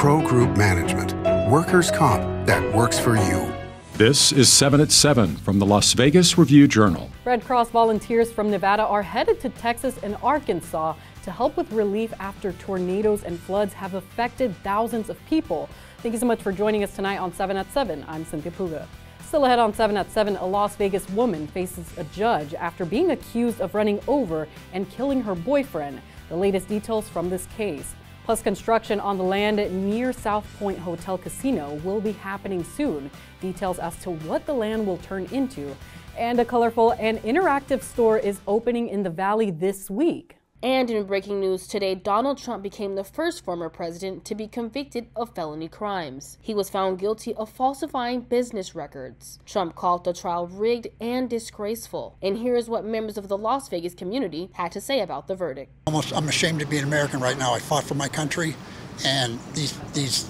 Pro Group Management. Workers' comp that works for you. This is 7 at 7 from the Las Vegas Review-Journal. Red Cross volunteers from Nevada are headed to Texas and Arkansas to help with relief after tornadoes and floods have affected thousands of people. Thank you so much for joining us tonight on 7 at 7. I'm Cynthia Puga. Still ahead on 7 at 7, a Las Vegas woman faces a judge after being accused of running over and killing her boyfriend. The latest details from this case. Plus, construction on the land near South Point Hotel Casino will be happening soon. Details as to what the land will turn into. And a colorful and interactive store is opening in the Valley this week. And in breaking news today, Donald Trump became the first former president to be convicted of felony crimes. He was found guilty of falsifying business records. Trump called the trial rigged and disgraceful. And here's what members of the Las Vegas community had to say about the verdict. I'm ashamed to be an American right now. I fought for my country, and these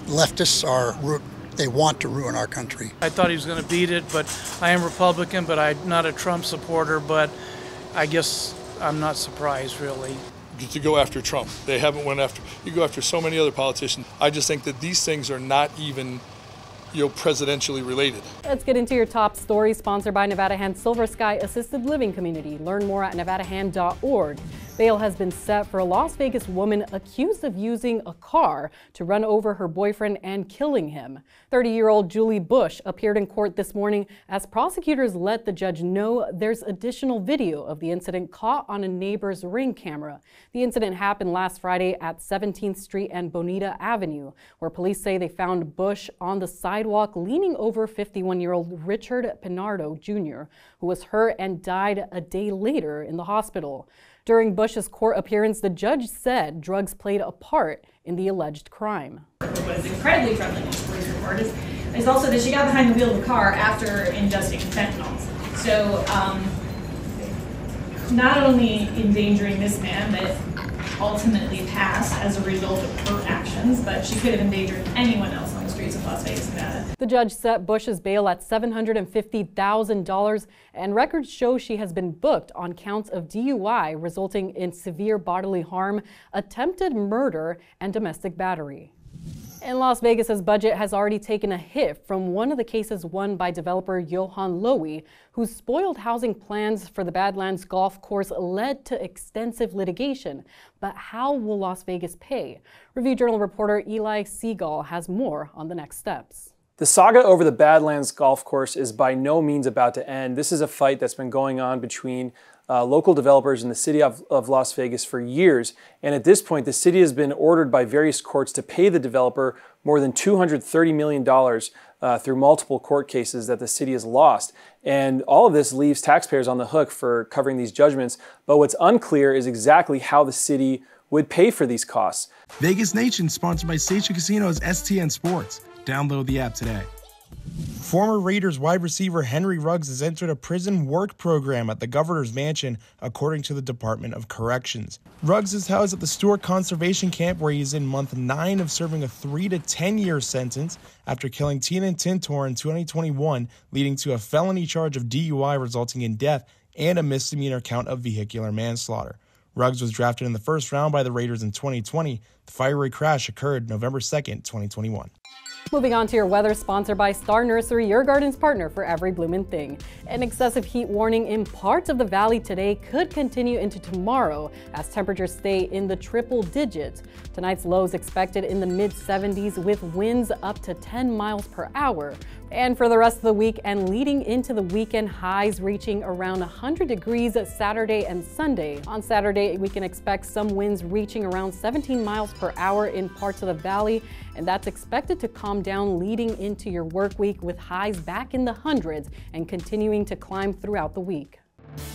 leftists they want to ruin our country. I thought he was going to beat it, but I am Republican, but I'm not a Trump supporter, but I guess I'm not surprised, really. To go after Trump. They haven't went after, you go after so many other politicians. I just think that these things are not even, presidentially related. Let's get into your top story, sponsored by Nevada Hand Silver Sky Assisted Living Community. Learn more at nevadahand.org. Bail has been set for a Las Vegas woman accused of using a car to run over her boyfriend and killing him. 30-year-old Julie Bush appeared in court this morning as prosecutors let the judge know there's additional video of the incident caught on a neighbor's Ring camera. The incident happened last Friday at 17th Street and Bonita Avenue, where police say they found Bush on the sidewalk leaning over 51-year-old Richard Pinardo Jr., who was hurt and died a day later in the hospital. During Bush's court appearance, the judge said drugs played a part in the alleged crime. What is incredibly troubling in the police report is also that she got behind the wheel of the car after ingesting fentanyl. So not only endangering this man that ultimately passed as a result of her actions, but she could have endangered anyone else on the streets of Las Vegas, Nevada. The judge set Bush's bail at $750,000, and records show she has been booked on counts of DUI resulting in severe bodily harm, attempted murder, and domestic battery. And Las Vegas's budget has already taken a hit from one of the cases won by developer Johan Lowy, whose spoiled housing plans for the Badlands golf course led to extensive litigation. But how will Las Vegas pay? Review-Journal reporter Eli Seagal has more on the next steps. The saga over the Badlands golf course is by no means about to end. This is a fight that's been going on between local developers in the city of Las Vegas for years. And at this point, the city has been ordered by various courts to pay the developer more than $230 million through multiple court cases that the city has lost. And all of this leaves taxpayers on the hook for covering these judgments. But what's unclear is exactly how the city would pay for these costs. Vegas Nation, sponsored by Station Casinos STN Sports. Download the app today. Former Raiders wide receiver Henry Ruggs has entered a prison work program at the governor's mansion, according to the Department of Corrections. Ruggs is housed at the Stewart Conservation Camp, where he is in month 9 of serving a 3 to 10-year sentence after killing Tina Tintor in 2021, leading to a felony charge of DUI resulting in death and a misdemeanor count of vehicular manslaughter. Ruggs was drafted in the first round by the Raiders in 2020. The fiery crash occurred November 2nd, 2021. Moving on to your weather, sponsored by Star Nursery, your garden's partner for every bloomin' thing. An excessive heat warning in parts of the valley today could continue into tomorrow as temperatures stay in the triple digits. Tonight's lows expected in the mid-70s with winds up to 10 miles per hour. And for the rest of the week and leading into the weekend, highs reaching around 100 degrees Saturday and Sunday. On Saturday, we can expect some winds reaching around 17 miles per hour in parts of the valley, and that's expected to calm down leading into your work week with highs back in the hundreds and continuing to climb throughout the week.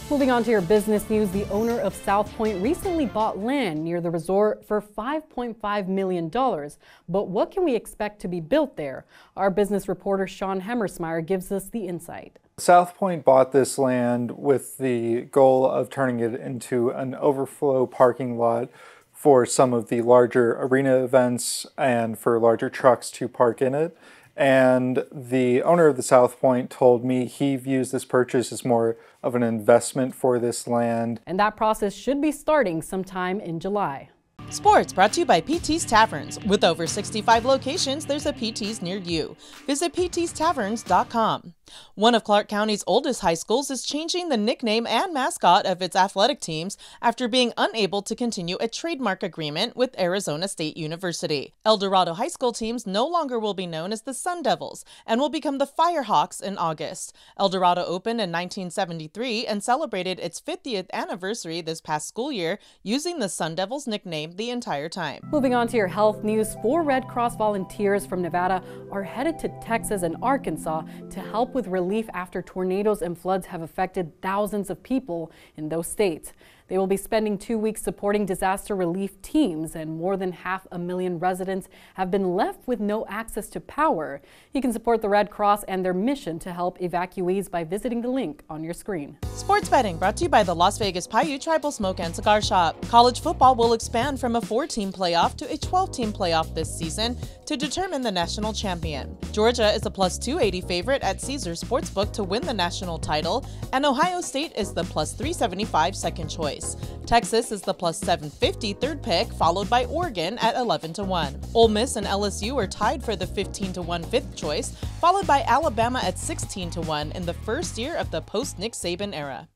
Moving on to your business news, the owner of South Point recently bought land near the resort for $5.5 million. But what can we expect to be built there? Our business reporter Sean Hemmersmeyer gives us the insight. South Point bought this land with the goal of turning it into an overflow parking lot for some of the larger arena events and for larger trucks to park in it. And the owner of the South Point told me he views this purchase as more of an investment for this land. And that process should be starting sometime in July. Sports brought to you by PT's Taverns. With over 65 locations, there's a PT's near you. Visit ptstaverns.com. One of Clark County's oldest high schools is changing the nickname and mascot of its athletic teams after being unable to continue a trademark agreement with Arizona State University. El Dorado High School teams no longer will be known as the Sun Devils and will become the Firehawks in August. El Dorado opened in 1973 and celebrated its 50th anniversary this past school year using the Sun Devils nickname the entire time. Moving on to your health news, 4 Red Cross volunteers from Nevada are headed to Texas and Arkansas to help with relief after tornadoes and floods have affected thousands of people in those states. They will be spending 2 weeks supporting disaster relief teams, and more than 500,000 residents have been left with no access to power. You can support the Red Cross and their mission to help evacuees by visiting the link on your screen. Sports betting brought to you by the Las Vegas Paiute Tribal Smoke and Cigar Shop. College football will expand from a 4-team playoff to a 12-team playoff this season to determine the national champion. Georgia is a plus 280 favorite at Caesars Sportsbook to win the national title, and Ohio State is the plus 375 second choice. Texas is the plus 750 third pick, followed by Oregon at 11-1. Ole Miss and LSU are tied for the 15-1 fifth choice, followed by Alabama at 16-1 in the first year of the post-Nick Saban era.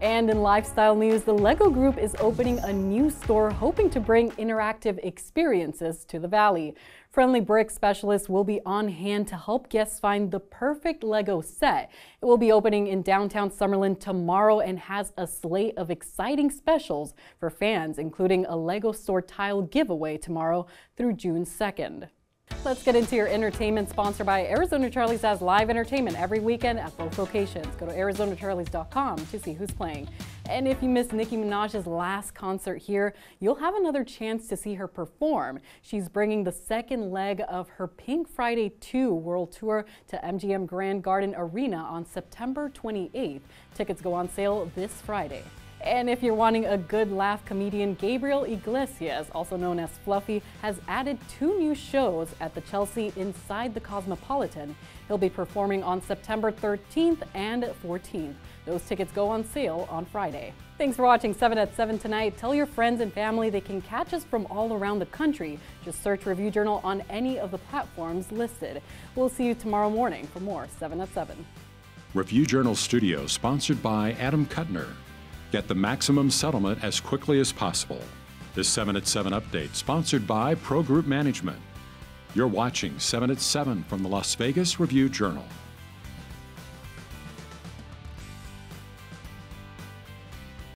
And in lifestyle news, the Lego Group is opening a new store hoping to bring interactive experiences to the Valley. Friendly Brick specialists will be on hand to help guests find the perfect Lego set. It will be opening in downtown Summerlin tomorrow and has a slate of exciting specials for fans, including a Lego store tile giveaway tomorrow through June 2nd. Let's get into your entertainment, sponsored by Arizona Charlie's has live entertainment every weekend at both locations. Go to ArizonaCharlies.com to see who's playing. And if you missed Nicki Minaj's last concert here, you'll have another chance to see her perform. She's bringing the second leg of her Pink Friday 2 World Tour to MGM Grand Garden Arena on September 28th. Tickets go on sale this Friday. And if you're wanting a good laugh, comedian Gabriel Iglesias, also known as Fluffy, has added 2 new shows at the Chelsea inside the Cosmopolitan. He'll be performing on September 13th and 14th. Those tickets go on sale on Friday. Thanks for watching 7 at 7 tonight. Tell your friends and family they can catch us from all around the country. Just search Review Journal on any of the platforms listed. We'll see you tomorrow morning for more 7 at 7. Review Journal Studio, sponsored by Adam Kuttner. Get the maximum settlement as quickly as possible. This 7 at 7 update, sponsored by Pro Group Management. You're watching 7 at 7 from the Las Vegas Review Journal.